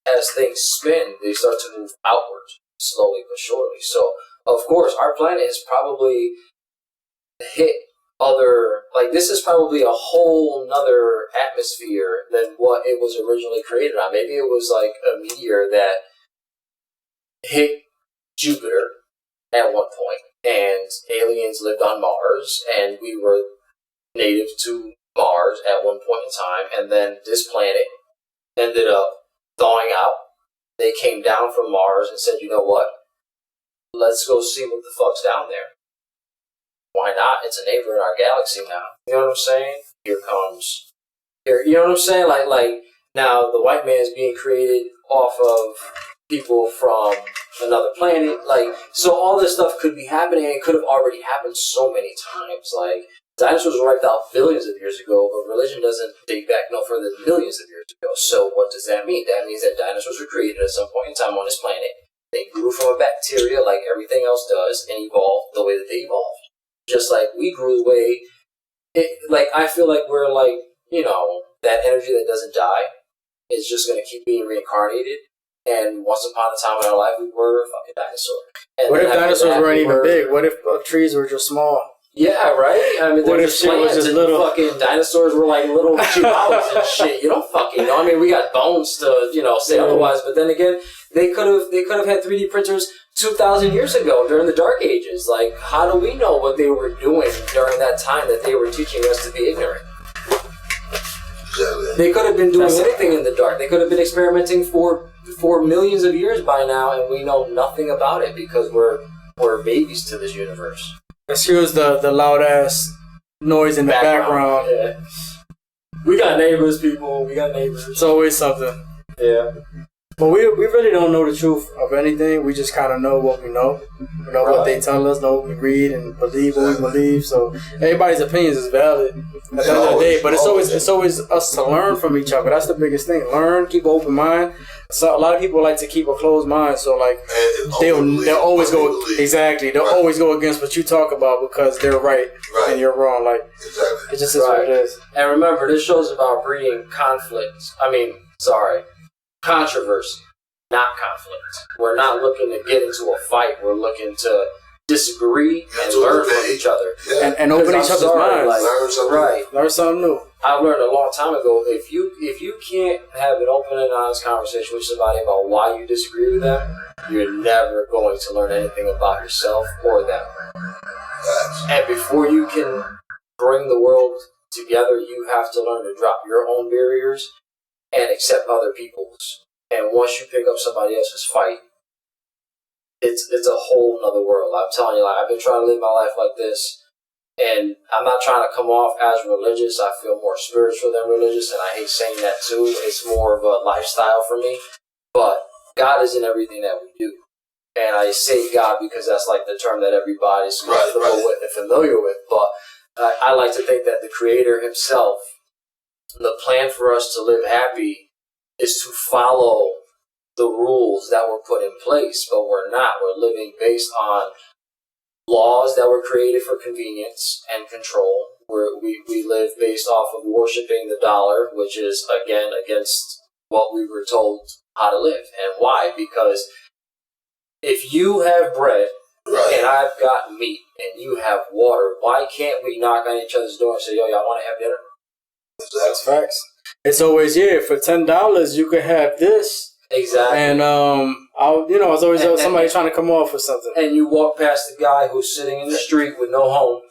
as things spin, they start to move outward, slowly but surely. So, of course, our planet has probably hit this is probably a whole nother atmosphere than what it was originally created on. Maybe it was like a meteor that hit Jupiter at one point, and aliens lived on Mars, and we were native to Mars at one point in time, and then this planet ended up thawing out. They came down from Mars and said, you know what? Let's go see what the fuck's down there. Why not? It's a neighbor in our galaxy now. You know what I'm saying? You know what I'm saying? Like now the white man is being created off of people from another planet. So all this stuff could be happening, and it could have already happened so many times. Like, dinosaurs were wiped out billions of years ago, but religion doesn't date back no further than millions of years ago. So what does that mean? That means that dinosaurs were created at some point in time on this planet. They grew from a bacteria like everything else does and evolved the way that they evolved. Just like we grew the way, I feel like we're that energy that doesn't die is just going to keep being reincarnated. And once upon a time in our life, we were a fucking dinosaur. And what if dinosaurs weren't even big? What if trees were just small? Yeah, right? I mean, what if shit was just little? Fucking dinosaurs were like little chihuahuas and shit. You don't fucking know. I mean, we got bones to, say otherwise. But then again, they could have had 3D printers 2,000 years ago during the Dark Ages. Like, how do we know what they were doing during that time that they were teaching us to be ignorant? They could have been doing anything in the dark. They could have been experimenting for millions of years by now, and we know nothing about it because we're babies to this universe. Excuse the loud ass noise in the background. Yeah. We got neighbors, people. We got neighbors. It's always something. Yeah. But we really don't know the truth of anything. We just kind of know what we know. We know what they tell us, know what we read, and believe what we believe. So everybody's opinions is valid at the end of the day. But it's always us to learn from each other. That's the biggest thing. Learn, keep an open mind. So a lot of people like to keep a closed mind. So they'll always go exactly. They'll always go against what you talk about because they're right and you're wrong. Like exactly. It just is what it is. And remember, this show's about breeding controversy, not conflict. We're not looking to get into a fight. We're looking to disagree and learn from each other. Yeah. And open each other's minds. Learn something new. I learned a long time ago, if you can't have an open and honest conversation with somebody about why you disagree with them, you're never going to learn anything about yourself or them. And before you can bring the world together, you have to learn to drop your own barriers and accept other people's. And once you pick up somebody else's fight, it's a whole nother world. I'm telling you, I've been trying to live my life like this, and I'm not trying to come off as religious. I feel more spiritual than religious, and I hate saying that too. It's more of a lifestyle for me. But God is in everything that we do. And I say God because that's like the term that everybody's comfortable with and familiar with. But I like to think that the Creator himself, the plan for us to live happy is to follow the rules that were put in place, but we're not. We're living based on laws that were created for convenience and control. We live based off of worshiping the dollar, which is, again, against what we were told how to live. And why? Because if you have bread and I've got meat and you have water, why can't we knock on each other's door and say, yo, y'all want to have dinner? That's facts. It's always, for $10 you could have this. Exactly. And it's always somebody trying to come off with something. And you walk past the guy who's sitting in the street with no home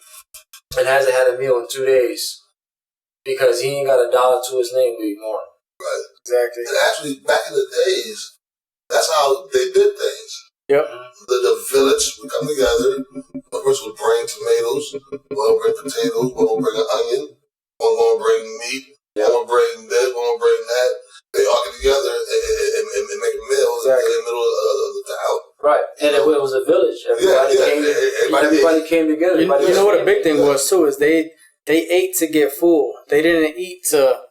and hasn't had a meal in 2 days because he ain't got $1 to his name to ignore him. Right. Exactly. And actually, back in the days, that's how they did things. Yep. The village would come together. One person would bring tomatoes, one would bring potatoes, one would bring an onion, one would bring meat, one would bring this, one would bring that. They all get together and make meals in the middle of the town. Right. And it was a village. Everybody came together. You know what a big thing was, too, is they ate to get full. They didn't eat to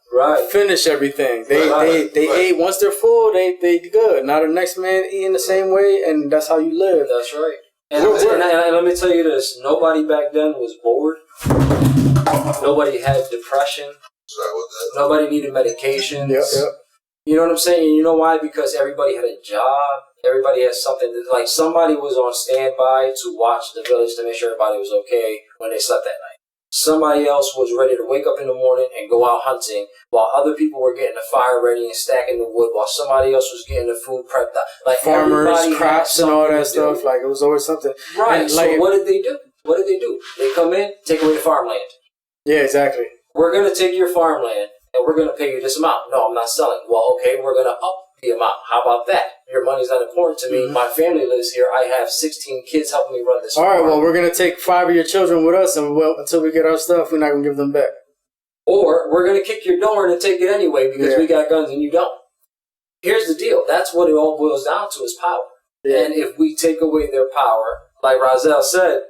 finish everything. They ate once they're full. They good. Now the next man eating the same way, and that's how you live. That's right. And let me tell you this: nobody back then was bored. Nobody had depression. Nobody needed medications. Yep. You know what I'm saying? You know why? Because everybody had a job. Everybody had something like somebody was on standby to watch the village to make sure everybody was okay when they slept that night. Somebody else was ready to wake up in the morning and go out hunting while other people were getting the fire ready and stacking the wood while somebody else was getting the food prepped up. Like farmers, crops and all that stuff. Like it was always something. Right. And so what did they do? They come in, take away the farmland. Yeah, exactly. We're going to take your farmland and we're going to pay you this amount. No, I'm not selling. Well, okay, we're going to up the amount. How about that? Your money's not important to me. My family lives here. I have 16 kids helping me run this farm. All right, well, we're going to take 5 of your children with us, and until we get our stuff, we're not going to give them back. Or we're going to kick your door and take it anyway because we got guns and you don't. Here's the deal. That's what it all boils down to is power. Yeah. And if we take away their power, like Rozelle said,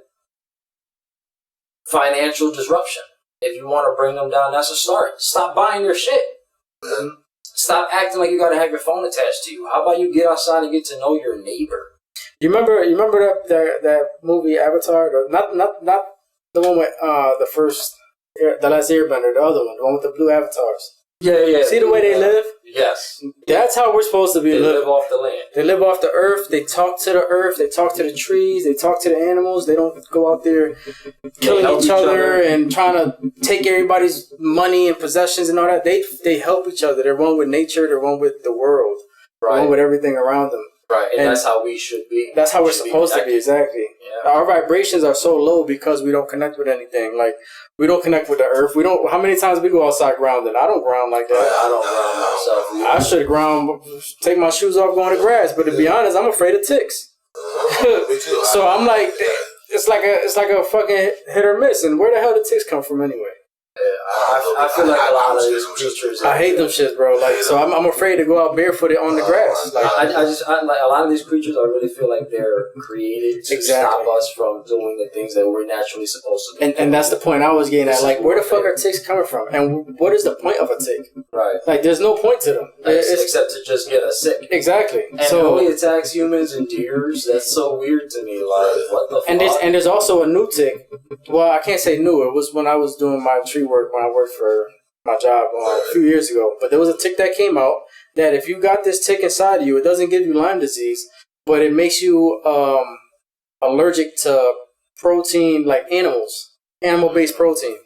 financial disruption. If you want to bring them down, that's a start. Stop buying their shit. Stop acting like you got to have your phone attached to you. How about you get outside and get to know your neighbor? You remember that movie Avatar? Not the one with the last Airbender, the other one, the one with the blue avatars. Yeah. See the way they live? Yes. That's how we're supposed to be living. They live off the land. They live off the earth. They talk to the earth. They talk to the trees. They talk to the animals. They don't go out there killing each other and trying to take everybody's money and possessions and all that. They help each other. They're one with nature. They're one with the world. Right. One with everything around them. Right, and that's how we should be. That's how we're supposed to be, exactly. Yeah. Our vibrations are so low because we don't connect with anything. Like, we don't connect with the earth. We don't. How many times we go outside grounding? I don't ground like that. I don't ground myself. I should ground, take my shoes off, go on the grass. But to be honest, I'm afraid of ticks. So I'm like, it's like a fucking hit or miss. And where the hell did ticks come from anyway? I feel like a lot of these creatures. I hate them shits, bro. Like, so I'm afraid to go out barefooted on the grass. Like, I like a lot of these creatures. I really feel like they're created to stop us from doing the things that we're naturally supposed to do. And that's the point I was getting at. Like, where the fuck are ticks coming from? And what is the point of a tick? Right. Like, there's no point to them. Except to just get us sick. Exactly. And it only attacks humans and deers. That's so weird to me. Like, what the fuck? And there's also a new tick. Well, I can't say new. It was when I was doing my tree work when I worked for my job a few years ago. But there was a tick that came out that if you got this tick inside of you, it doesn't give you Lyme disease, but it makes you allergic to protein, like animal-based protein.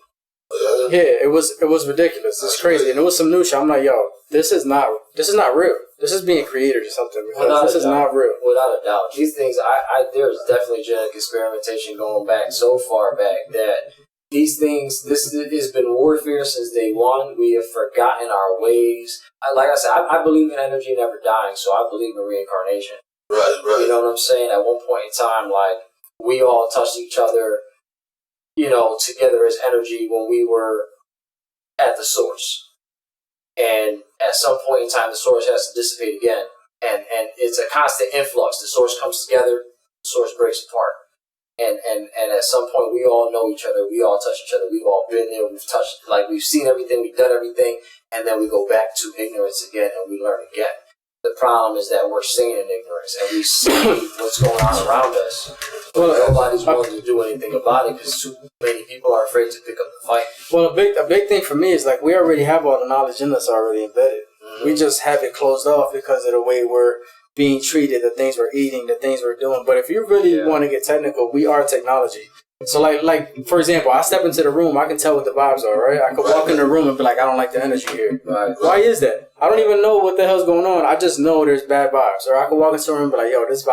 Yeah, it was ridiculous. It's crazy, and it was some new shit. I'm like, yo, this is not real. This is being created or something. Because this is not real. Without a doubt, these things. There's definitely genetic experimentation going back so far back that these things. This has been warfare since day one. We have forgotten our ways. Like I said, I believe in energy never dying, so I believe in reincarnation. Right. You know what I'm saying? At one point in time, like we all touched each other, together as energy when we were at the source. And at some point in time, the source has to dissipate again. And it's a constant influx. The source comes together, the source breaks apart. And at some point, we all know each other. We all touch each other. We've all been there. We've touched, like, we've seen everything. We've done everything. And then we go back to ignorance again and we learn again. The problem is that we're staying in ignorance and we see what's going on around us. But nobody's willing to do anything about it because too many people are afraid to pick up the fight. Well, a big thing for me is like we already have all the knowledge in us already embedded. Mm-hmm. We just have it closed off because of the way we're being treated, the things we're eating, the things we're doing. But if you really want to get technical, we are technology. So like for example, I step into the room, I can tell what the vibes are, right? I could walk in the room and be like, I don't like the energy here. Right. Why is that? I don't even know what the hell's going on. I just know there's bad vibes. Or I could walk into a room and be like, yo, this is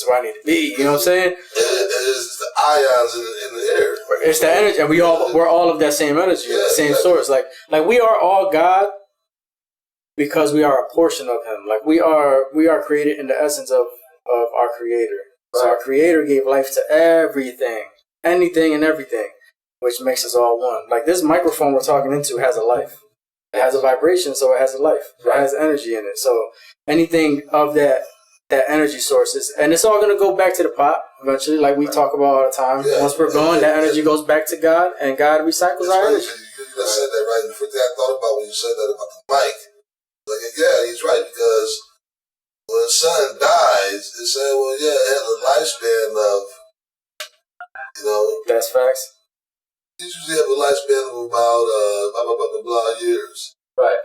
where I need to be. You know what I'm saying? It's the ions in the air. It's the energy, and we're all of that same energy, the same source. Like we are all God because we are a portion of Him. Like we are created in the essence of our Creator. So our Creator gave life to everything. Anything and everything, which makes us all one. Like this microphone we're talking into has a life. It has a vibration, so it has a life. It has energy in it. So anything of that energy sources, and it's all gonna go back to the pot eventually, like we talk about all the time. Once we're gone, that energy goes back to God, and God recycles our energy. just said that right. And the first thing I thought about when you said that about the mic, like, yeah, he's right, because when a son dies, they say, well, yeah, it has a lifespan of, That's facts. you usually have a lifespan of about blah years. Right.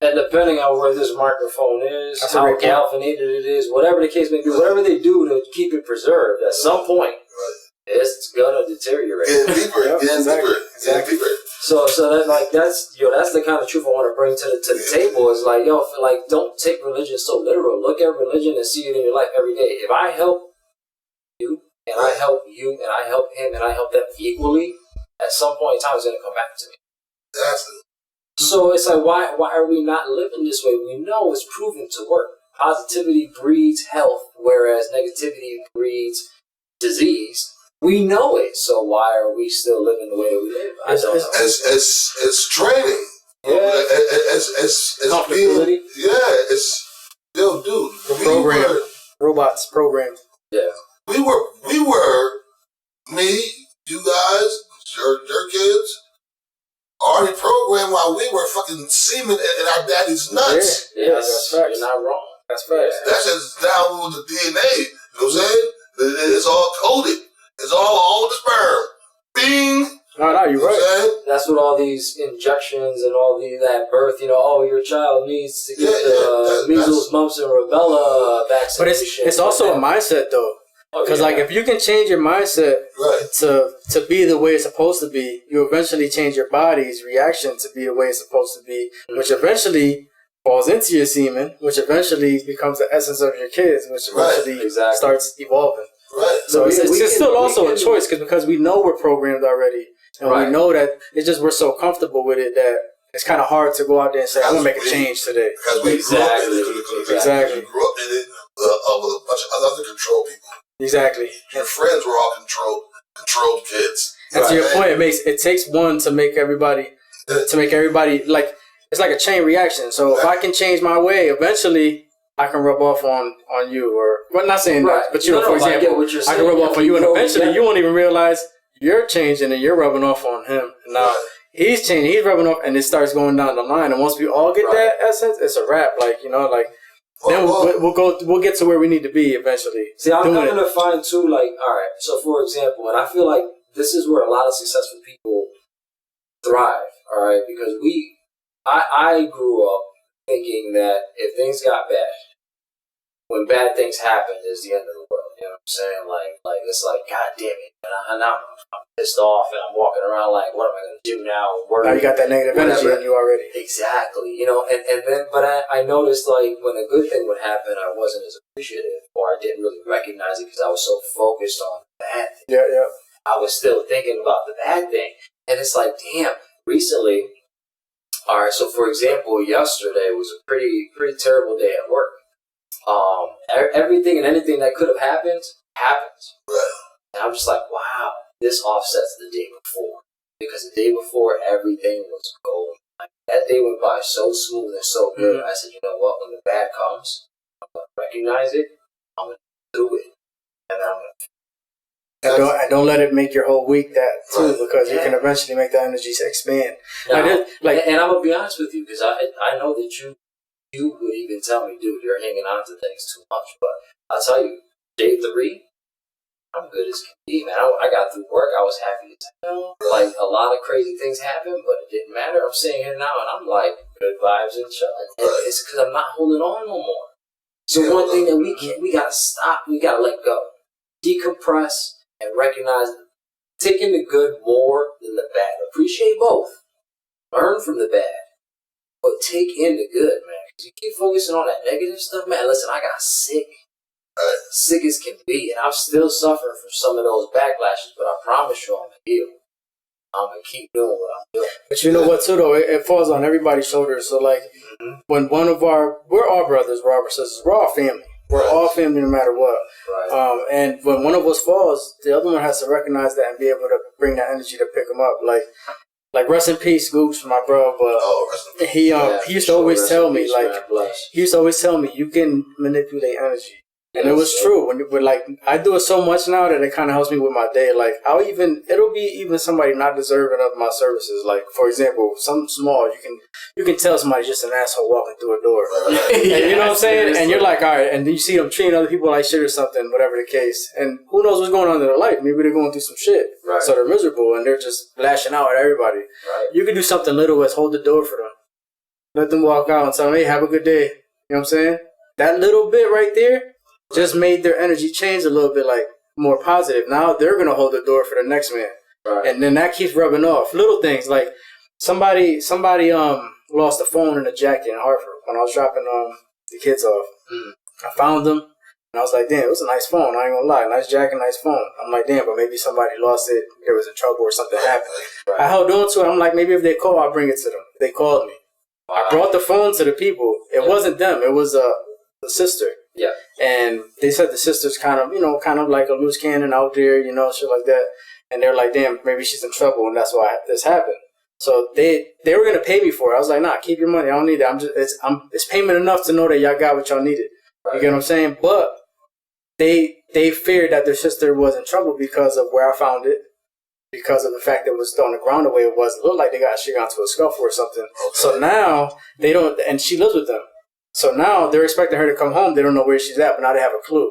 And depending on where this microphone is, That's how galvanated it is, whatever the case may be, whatever they do to keep it preserved, at some point, it's gonna deteriorate. Getting deeper. Exactly. So that's the kind of truth I want to bring to the table. Is like, don't take religion so literal. Look at religion and see it in your life every day. If I help you, and I help you, and I help him, and I help them equally, at some point in time, it's gonna come back to me. That's it. So it's like, why are we not living this way? We know it's proven to work. Positivity breeds health, whereas negativity breeds disease. We know it, so why are we still living the way that we live? I don't know. It's training. Yeah. It's being, it's dude. Robots programmed. Yeah. We were me, you guys, your kids, already programmed while we were fucking semen in our daddy's nuts. Yeah, that's facts. You're not wrong. That's facts. That's just down with the DNA. You know what I'm saying? It's all coded. It's all the sperm. Bing. No, you're right. That's what all these injections and all that birth, your child needs to get the measles, mumps, and rubella vaccine. But it's also a mindset, though. Because if you can change your mindset to be the way it's supposed to be, you eventually change your body's reaction to be the way it's supposed to be, which eventually falls into your semen, which eventually becomes the essence of your kids, which eventually starts evolving. Right. So it's still also a choice because we know we're programmed already, and we know that it's just we're so comfortable with it that it's kind of hard to go out there and say, I'm going to make a change today. Because we grew up in it. Exactly. We grew up in it with a bunch of other control people. Exactly. Your friends were all controlled kids. And to your point, it takes one to make everybody like, it's like a chain reaction. So if I can change my way, eventually I can rub off on you, or well, not saying that, but for example, I can rub off on you, and eventually you won't even realize you're changing and you're rubbing off on him. And now he's changing, he's rubbing off, and it starts going down the line. And once we all get that essence, it's a wrap. Then we'll get to where we need to be eventually. See, I'm going to find too, all right, so for example, and I feel like this is where a lot of successful people thrive, all right, because I grew up thinking that if things got bad, when bad things happen, it's the end of the world. You know what I'm saying? Like it's like, God damn it. And I'm pissed off and I'm walking around like, what am I going to do now? Now you got that negative energy in you already. Exactly. But I noticed when a good thing would happen, I wasn't as appreciative, or I didn't really recognize it because I was so focused on the bad thing. Yeah. I was still thinking about the bad thing. And it's like, damn, recently, all right, so for example, yesterday was a pretty terrible day at work. Everything and anything that could have happened happens. And I'm just like, wow, this offsets the day before. Because the day before, everything was gold. That day went by so smooth and so good. I said, you know what, when the bad comes, I'm going to recognize it, I'm going to do it, and then I'm going to... And don't let it make your whole week that too, because you can eventually make that energy expand. Now, and I'm going to be honest with you, because I know that you would even tell me, dude, you're hanging on to things too much. But I'll tell you, day 3, I'm good as can be, man. I got through work. I was happy to tell. A lot of crazy things happened, but it didn't matter. I'm sitting here now, and I'm like, good vibes and chilling. And it's because I'm not holding on no more. So one thing that we got to stop, we got to let go. Decompress and recognize, take in the good more than the bad. Appreciate both. Learn from the bad. But take in the good, man. Because you keep focusing on that negative stuff, man. Listen, I got sick. Sick as can be. And I'm still suffering from some of those backlashes. But I promise you I'm going to heal. I'm going to keep doing what I'm doing. But you know what, too, though? It falls on everybody's shoulders. So, when one of we're all brothers, we're all sisters. We're all family. We're all family no matter what. Right. And when one of us falls, the other one has to recognize that and be able to bring that energy to pick them up. Like rest in peace, Scoops, my bro. But he used to always tell me, you can manipulate energy. And it was true. When like I do it so much now that it kind of helps me with my day. Like it'll be even somebody not deserving of my services. Like for example, something small, you can tell somebody's just an asshole walking through a door. And you know what I'm saying? And you're like, all right, and then you see them treating other people like shit or something, whatever the case. And who knows what's going on in their life? Maybe they're going through some shit, so they're miserable and they're just lashing out at everybody. Right. You can do something little as hold the door for them, let them walk out and tell them, hey, have a good day. You know what I'm saying? That little bit right there just made their energy change a little bit, like more positive. Now they're gonna hold the door for the next man, and then that keeps rubbing off. Little things like somebody lost a phone in a jacket in Hartford when I was dropping the kids off. I found them and I was like, damn, it was a nice phone. I ain't gonna lie, nice jacket, nice phone. I'm like, damn, but maybe somebody lost it. There was in trouble or something happened. I held on to it. I'm like, maybe if they call, I'll bring it to them. They called me. I brought the phone to the people. It wasn't them. It was the sister. Yeah. And they said the sister's kind of like a loose cannon out there, shit like that. And they're like, damn, maybe she's in trouble and that's why this happened. So they were gonna pay me for it. I was like, nah, keep your money. I don't need that. It's payment enough to know that y'all got what y'all needed. You get what I'm saying? But they feared that their sister was in trouble because of where I found it, because of the fact that it was on the ground the way it was. It looked like she got into a scuffle or something. Okay. So now they don't, and she lives with them. So now they're expecting her to come home. They don't know where she's at, but now they have a clue. You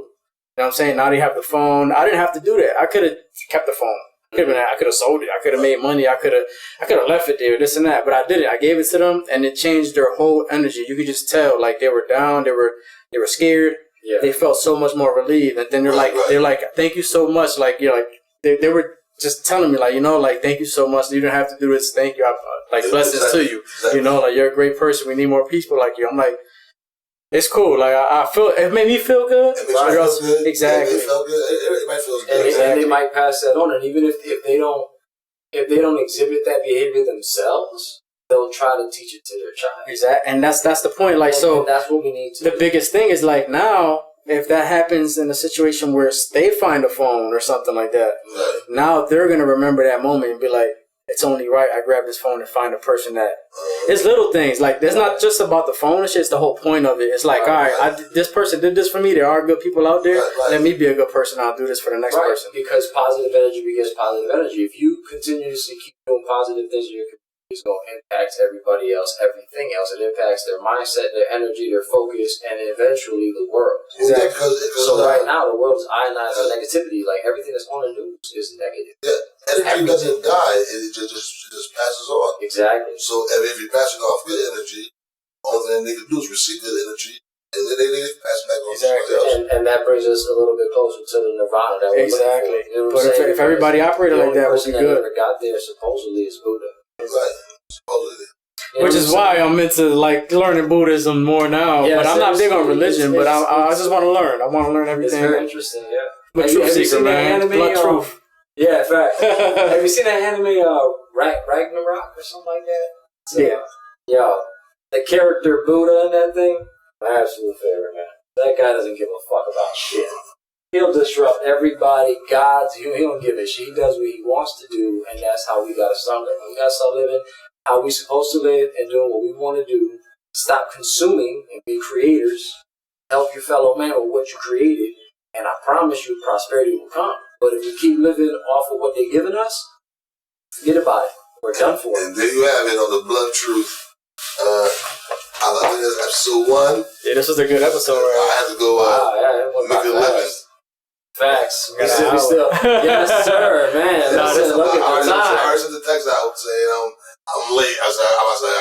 know what I'm saying? Now they have the phone. I didn't have to do that. I could have kept the phone. I could have sold it. I could have made money. I could have left it there, this and that. But I didn't. I gave it to them, and it changed their whole energy. You could just tell, like they were down. They were scared. Yeah. They felt so much more relieved. And then they're like, thank you so much. Like they were just telling me, like, thank you so much. You don't have to do this. Thank you. Blessings to you. Exactly. Like you're a great person. We need more people like you. I'm like, it's cool. Like I feel it made me feel good. It makes me feel good. Exactly. It felt good. Everybody feels good. And they might pass that on. And even if they don't exhibit that behavior themselves, they'll try to teach it to their child. Exactly. And that's the point. Like and that's what we need to do. The biggest thing is like now, if that happens in a situation where they find a phone or something like that, now they're gonna remember that moment and be like, it's only right I grab this phone and find a person that. It's little things. Like, it's not just about the phone. It's just the whole point of it. It's like, all right, this person did this for me. There are good people out there. Let me be a good person. I'll do this for the next person. Because positive energy begets positive energy. If you continuously keep doing positive things in your community, it's going to impact everybody else, everything else. It impacts their mindset, their energy, their focus, and eventually the world. Exactly. So right now, the world's ionized with negativity. Like, everything that's on the news is negative. Yeah. Energy doesn't die. It just passes on. Exactly. So if you're passing off good energy, all thing they can do is receive good energy, and then they pass it back on to somebody else. And that brings us a little bit closer to the nirvana that we're exactly. You know but if everybody operated like that, it would be good. The only person that ever got there supposedly is Buddha. Right. Supposedly. Which is why I'm into like learning Buddhism more now. Yeah, but I'm not big on religion. But I just want to learn. I want to learn everything. It's very interesting. Yeah. But truth seeker, man. Blood truth. Yeah, fact. Have you seen that anime Ragnarok or something like that? So, yeah. The character Buddha in that thing, my absolute favorite, man. That guy doesn't give a fuck about shit. He'll disrupt everybody, gods. He don't give a shit. He does what he wants to do, and that's how we gotta start living. We gotta start living how we supposed to live and doing what we want to do. Stop consuming and be creators. Help your fellow man with what you created, and I promise you, prosperity will come. But if we keep living off of what they're giving us, forget about it. We're done for. And there you have it on the Blunt Truth. I think that's episode 1. Yeah, this was a good episode, right? I had to go make it living. Facts. We still. Yes, sir, man. I already sent the text out saying I'm late. I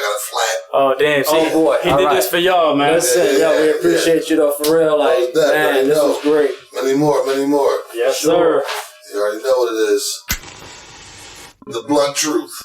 got a flat. Oh, damn. See, boy. He did this for y'all, man. Listen, we appreciate you, though, for real. Like, man, this was great. Many more. Yes, sir. You already know what it is. The Blunt Truth.